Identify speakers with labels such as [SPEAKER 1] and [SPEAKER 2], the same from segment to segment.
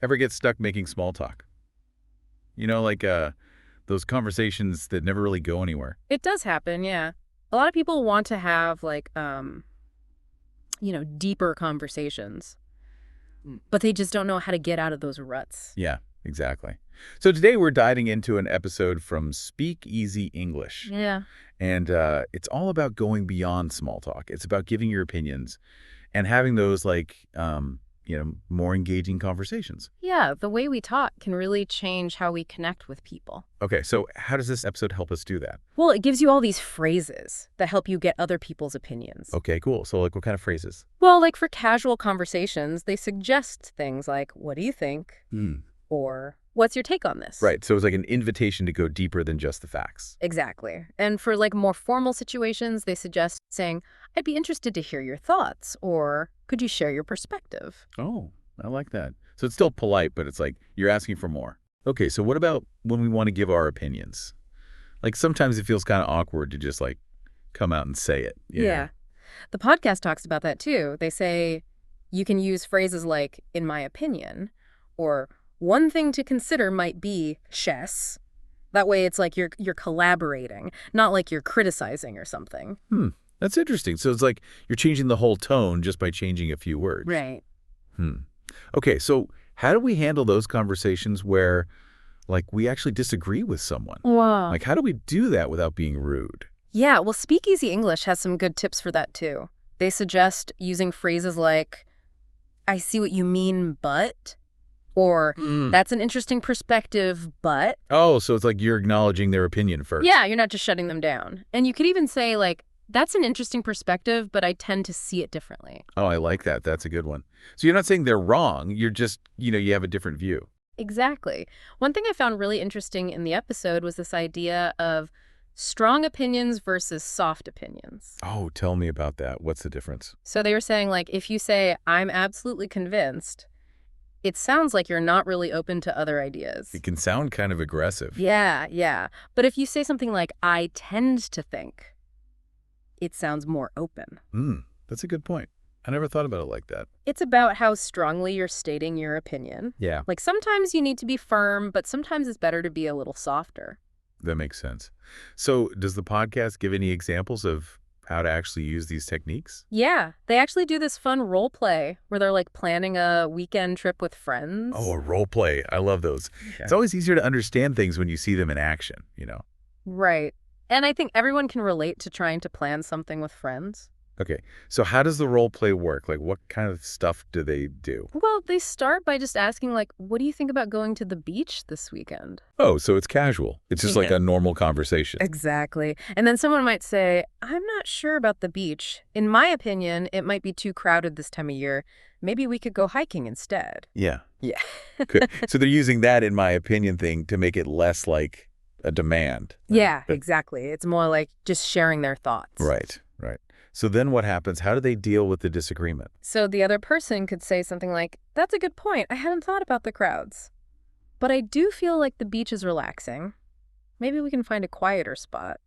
[SPEAKER 1] Ever get stuck making small talk? Like those conversations that never really go anywhere.
[SPEAKER 2] It does happen, yeah. A lot of people want to have deeper conversations, but they just don't know how to get out of those ruts.
[SPEAKER 1] Yeah, exactly. So today we're diving into an episode from Speak Easy English.
[SPEAKER 2] Yeah.
[SPEAKER 1] And it's all about going beyond small talk. It's about giving your opinions and having those more engaging conversations.
[SPEAKER 2] Yeah, the way we talk can really change how we connect with people.
[SPEAKER 1] Okay, so how does this episode help us do that?
[SPEAKER 2] Well, it gives you all these phrases that help you get other people's opinions.
[SPEAKER 1] Okay, cool. So what kind of phrases?
[SPEAKER 2] Well, like for casual conversations, they suggest things like, what do you think? Or what's your take on this?
[SPEAKER 1] Right, so it's like an invitation to go deeper than just the facts.
[SPEAKER 2] Exactly. And for more formal situations, they suggest saying, I'd be interested to hear your thoughts, or could you share your perspective?
[SPEAKER 1] Oh, I like that. So it's still polite, but it's like you're asking for more. Okay, so what about when we want to give our opinions? Like sometimes it feels kind of awkward to just come out and say it.
[SPEAKER 2] Yeah. The podcast talks about that too. They say you can use phrases like, in my opinion, or one thing to consider might be chess. That way it's like you're collaborating, not like you're criticizing or something.
[SPEAKER 1] That's interesting. So it's like you're changing the whole tone just by changing a few words.
[SPEAKER 2] Right.
[SPEAKER 1] Okay, so how do we handle those conversations where, we actually disagree with someone?
[SPEAKER 2] Wow.
[SPEAKER 1] How do we do that without being rude?
[SPEAKER 2] Yeah, well, Speakeasy English has some good tips for that too. They suggest using phrases like, I see what you mean, but, or that's an interesting perspective, but.
[SPEAKER 1] Oh, so it's like you're acknowledging their opinion first.
[SPEAKER 2] Yeah, you're not just shutting them down. And you could even say that's an interesting perspective, but I tend to see it differently.
[SPEAKER 1] Oh, I like that. That's a good one. So you're not saying they're wrong. You're just, you have a different view.
[SPEAKER 2] Exactly. One thing I found really interesting in the episode was this idea of strong opinions versus soft opinions.
[SPEAKER 1] Oh, tell me about that. What's the difference?
[SPEAKER 2] So they were saying, if you say, I'm absolutely convinced, it sounds like you're not really open to other ideas.
[SPEAKER 1] It can sound kind of aggressive.
[SPEAKER 2] Yeah. But if you say something like, I tend to think, it sounds more open.
[SPEAKER 1] That's a good point. I never thought about it like that.
[SPEAKER 2] It's about how strongly you're stating your opinion.
[SPEAKER 1] Yeah.
[SPEAKER 2] Sometimes you need to be firm, but sometimes it's better to be a little softer.
[SPEAKER 1] That makes sense. So does the podcast give any examples of how to actually use these techniques?
[SPEAKER 2] Yeah. They actually do this fun role play where they're planning a weekend trip with friends.
[SPEAKER 1] Oh, a role play. I love those. Yeah. It's always easier to understand things when you see them in action,
[SPEAKER 2] Right. And I think everyone can relate to trying to plan something with friends.
[SPEAKER 1] Okay, so how does the role play work? What kind of stuff do they do?
[SPEAKER 2] Well, they start by just asking, what do you think about going to the beach this weekend?
[SPEAKER 1] Oh, so it's casual. It's just like a normal conversation.
[SPEAKER 2] Exactly. And then someone might say, I'm not sure about the beach. In my opinion, it might be too crowded this time of year. Maybe we could go hiking instead.
[SPEAKER 1] Yeah.
[SPEAKER 2] Yeah.
[SPEAKER 1] Good. So they're using that, in my opinion, thing to make it less like a demand.
[SPEAKER 2] Yeah, exactly. It's more like just sharing their thoughts.
[SPEAKER 1] Right. So then what happens? How do they deal with the disagreement?
[SPEAKER 2] So the other person could say something like, that's a good point. I hadn't thought about the crowds. But I do feel like the beach is relaxing. Maybe we can find a quieter spot.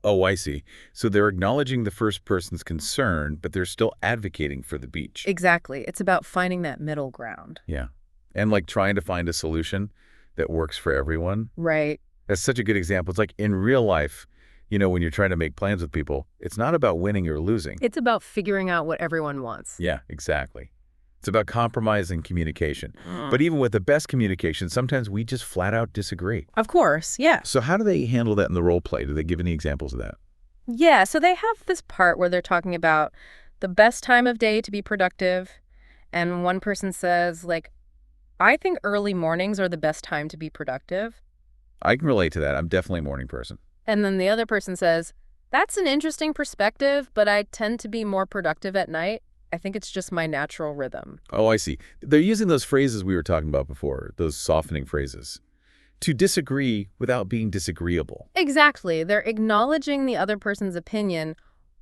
[SPEAKER 1] Oh, I see. So they're acknowledging the first person's concern, but they're still advocating for the beach.
[SPEAKER 2] Exactly. It's about finding that middle ground.
[SPEAKER 1] Yeah. And trying to find a solution that works for everyone.
[SPEAKER 2] Right.
[SPEAKER 1] That's such a good example. It's like in real life, when you're trying to make plans with people, it's not about winning or losing.
[SPEAKER 2] It's about figuring out what everyone wants.
[SPEAKER 1] Yeah, exactly. It's about compromise and communication. But even with the best communication, sometimes we just flat out disagree.
[SPEAKER 2] Of course, yeah.
[SPEAKER 1] So how do they handle that in the role play? Do they give any examples of that?
[SPEAKER 2] Yeah, so they have this part where they're talking about the best time of day to be productive. And one person says, I think early mornings are the best time to be productive.
[SPEAKER 1] I can relate to that. I'm definitely a morning person.
[SPEAKER 2] And then the other person says, that's an interesting perspective, but I tend to be more productive at night. I think it's just my natural rhythm.
[SPEAKER 1] Oh, I see. They're using those phrases we were talking about before, those softening phrases, to disagree without being disagreeable.
[SPEAKER 2] Exactly. They're acknowledging the other person's opinion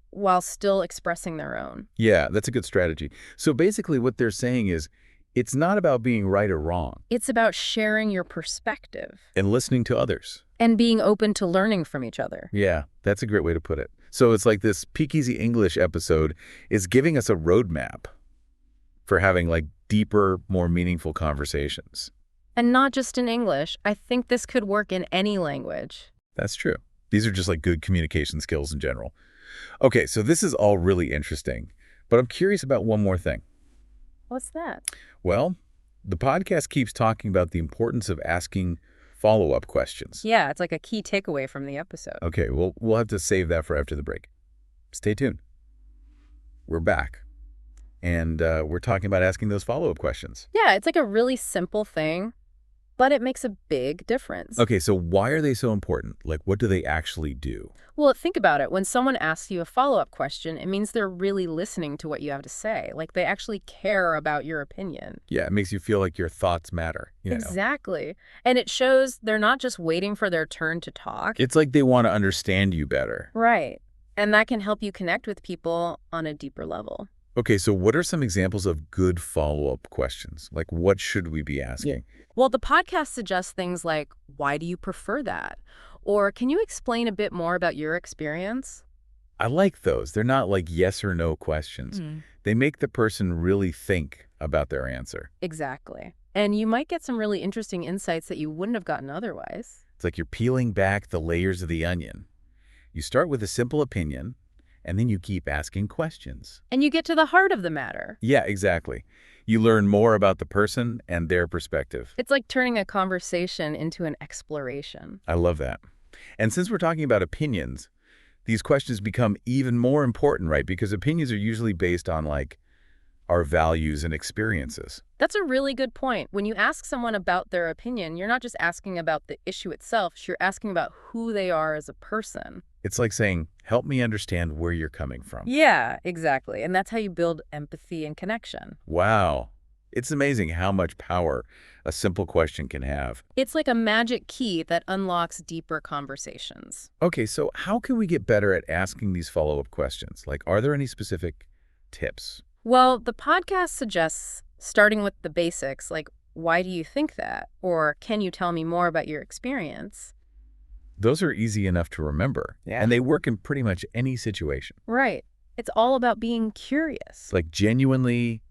[SPEAKER 2] while still expressing their own.
[SPEAKER 1] Yeah, that's a good strategy. So basically what they're saying is, it's not about being right or wrong.
[SPEAKER 2] It's about sharing your perspective.
[SPEAKER 1] And listening to others.
[SPEAKER 2] And being open to learning from each other.
[SPEAKER 1] Yeah, that's a great way to put it. So it's like this Speakeasy English episode is giving us a roadmap for having deeper, more meaningful conversations.
[SPEAKER 2] And not just in English. I think this could work in any language.
[SPEAKER 1] That's true. These are just like good communication skills in general. Okay, so this is all really interesting, but I'm curious about one more thing.
[SPEAKER 2] What's that?
[SPEAKER 1] Well, the podcast keeps talking about the importance of asking follow-up questions.
[SPEAKER 2] Yeah, it's like a key takeaway from the episode.
[SPEAKER 1] Okay, well, we'll have to save that for after the break. Stay tuned. We're back, and we're talking about asking those follow-up questions.
[SPEAKER 2] Yeah, it's like a really simple thing, but it makes a big difference.
[SPEAKER 1] Okay, so why are they so important? Like, what do they actually do?
[SPEAKER 2] Well, think about it. When someone asks you a follow-up question, it means they're really listening to what you have to say. Like, they actually care about your opinion.
[SPEAKER 1] Yeah, it makes you feel like your thoughts matter, you know?
[SPEAKER 2] Exactly. And it shows they're not just waiting for their turn to talk.
[SPEAKER 1] It's like they want to understand you better.
[SPEAKER 2] Right. And that can help you connect with people on a deeper level.
[SPEAKER 1] Okay, so what are some examples of good follow-up questions? Like, what should we be asking?
[SPEAKER 2] Well, the podcast suggests things like, why do you prefer that? Or can you explain a bit more about your experience?
[SPEAKER 1] I like those. They're not like yes or no questions. They make the person really think about their answer.
[SPEAKER 2] Exactly. And you might get some really interesting insights that you wouldn't have gotten otherwise.
[SPEAKER 1] It's like you're peeling back the layers of the onion. You start with a simple opinion, and then you keep asking questions.
[SPEAKER 2] And you get to the heart of the matter.
[SPEAKER 1] Yeah, exactly. You learn more about the person and their perspective.
[SPEAKER 2] It's like turning a conversation into an exploration.
[SPEAKER 1] I love that. And since we're talking about opinions, these questions become even more important, right? Because opinions are usually based on, like, our values and experiences.
[SPEAKER 2] That's a really good point. When you ask someone about their opinion, you're not just asking about the issue itself, you're asking about who they are as a person.
[SPEAKER 1] It's like saying, help me understand where you're coming from.
[SPEAKER 2] Yeah, exactly. And that's how you build empathy and connection.
[SPEAKER 1] Wow. It's amazing how much power a simple question can have.
[SPEAKER 2] It's like a magic key that unlocks deeper conversations.
[SPEAKER 1] Okay, so how can we get better at asking these follow-up questions? Like, are there any specific tips?
[SPEAKER 2] Well, the podcast suggests starting with the basics, like, why do you think that? Or can you tell me more about your experience?
[SPEAKER 1] Those are easy enough to remember, and they work in pretty much any situation.
[SPEAKER 2] Right. It's all about being curious.
[SPEAKER 1] Like genuinely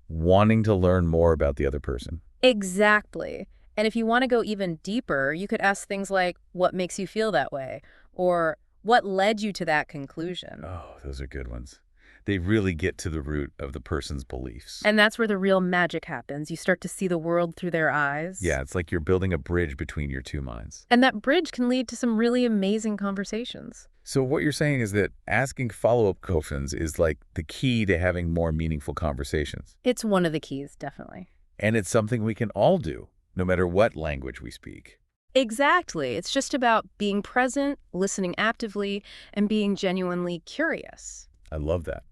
[SPEAKER 1] wanting to learn more about the other person.
[SPEAKER 2] Exactly. And if you want to go even deeper, you could ask things like, what makes you feel that way? Or what led you to that conclusion?
[SPEAKER 1] Oh, those are good ones. They really get to the root of the person's beliefs.
[SPEAKER 2] And that's where the real magic happens. You start to see the world through their eyes.
[SPEAKER 1] Yeah, it's like you're building a bridge between your two minds.
[SPEAKER 2] And that bridge can lead to some really amazing conversations.
[SPEAKER 1] So what you're saying is that asking follow-up questions is like the key to having more meaningful conversations.
[SPEAKER 2] It's one of the keys, definitely.
[SPEAKER 1] And it's something we can all do, no matter what language we speak.
[SPEAKER 2] Exactly. It's just about being present, listening actively, and being genuinely curious.
[SPEAKER 1] I love that.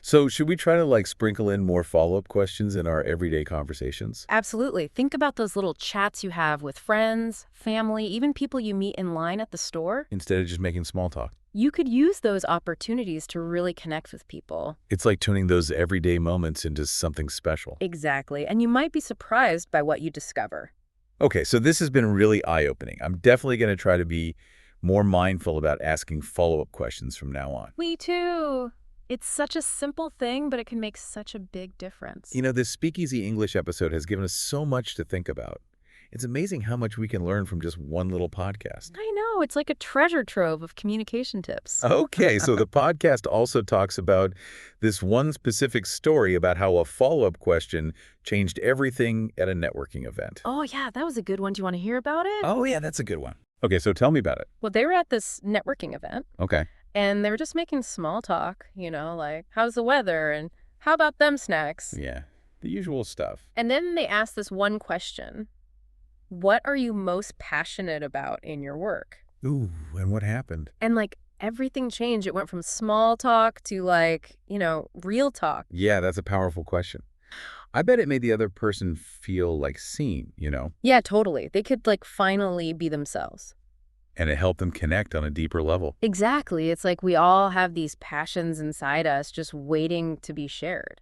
[SPEAKER 1] So should we try to like sprinkle in more follow-up questions in our everyday conversations?
[SPEAKER 2] Absolutely. Think about those little chats you have with friends, family, even people you meet in line at the store.
[SPEAKER 1] Instead of just making small talk.
[SPEAKER 2] You could use those opportunities to really connect with people.
[SPEAKER 1] It's like turning those everyday moments into something special.
[SPEAKER 2] Exactly. And you might be surprised by what you discover.
[SPEAKER 1] Okay, so this has been really eye-opening. I'm definitely going to try to be more mindful about asking follow-up questions from now on.
[SPEAKER 2] Me too. It's such a simple thing, but it can make such a big difference.
[SPEAKER 1] You know, this Speakeasy English episode has given us so much to think about. It's amazing how much we can learn from just one little podcast.
[SPEAKER 2] I know. It's like a treasure trove of communication tips.
[SPEAKER 1] Okay, so the podcast also talks about this one specific story about how a follow-up question changed everything at a networking event.
[SPEAKER 2] Oh, yeah, that was a good one. Do you want to hear about it?
[SPEAKER 1] Oh, yeah, that's a good one. Okay, so tell me about it.
[SPEAKER 2] Well, they were at this networking event,
[SPEAKER 1] Okay.
[SPEAKER 2] and they were just making small talk, like, how's the weather, and how about them snacks?
[SPEAKER 1] Yeah, the usual stuff.
[SPEAKER 2] And then they asked this one question. What are you most passionate about in your work?
[SPEAKER 1] Ooh, and what happened?
[SPEAKER 2] And, everything changed. It went from small talk to, real talk.
[SPEAKER 1] Yeah, that's a powerful question. I bet it made the other person feel, seen,
[SPEAKER 2] Yeah, totally. They could, finally be themselves.
[SPEAKER 1] And it helped them connect on a deeper level.
[SPEAKER 2] Exactly. It's like we all have these passions inside us just waiting to be shared.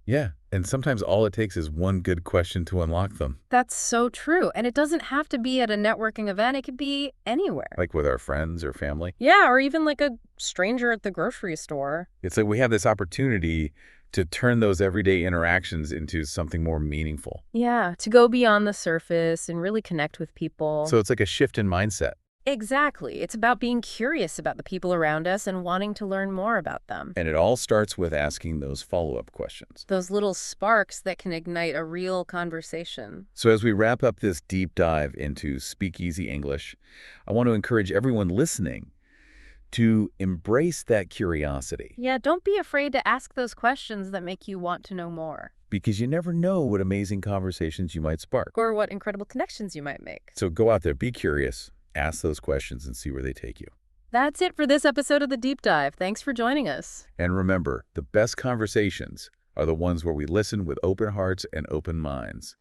[SPEAKER 1] Yeah, and sometimes all it takes is one good question to unlock them.
[SPEAKER 2] That's so true. And it doesn't have to be at a networking event. It could be anywhere.
[SPEAKER 1] Like with our friends or family.
[SPEAKER 2] Yeah, or even like a stranger at the grocery store.
[SPEAKER 1] It's like we have this opportunity to turn those everyday interactions into something more meaningful.
[SPEAKER 2] Yeah, to go beyond the surface and really connect with people.
[SPEAKER 1] So it's like a shift in mindset.
[SPEAKER 2] Exactly. It's about being curious about the people around us and wanting to learn more about them.
[SPEAKER 1] And it all starts with asking those follow-up questions.
[SPEAKER 2] Those little sparks that can ignite a real conversation.
[SPEAKER 1] So as we wrap up this deep dive into Speakeasy English, I want to encourage everyone listening to embrace that curiosity.
[SPEAKER 2] Yeah, don't be afraid to ask those questions that make you want to know more.
[SPEAKER 1] Because you never know what amazing conversations you might spark.
[SPEAKER 2] Or what incredible connections you might make.
[SPEAKER 1] So go out there, be curious, ask those questions, and see where they take you.
[SPEAKER 2] That's it for this episode of The Deep Dive. Thanks for joining us.
[SPEAKER 1] And remember, the best conversations are the ones where we listen with open hearts and open minds.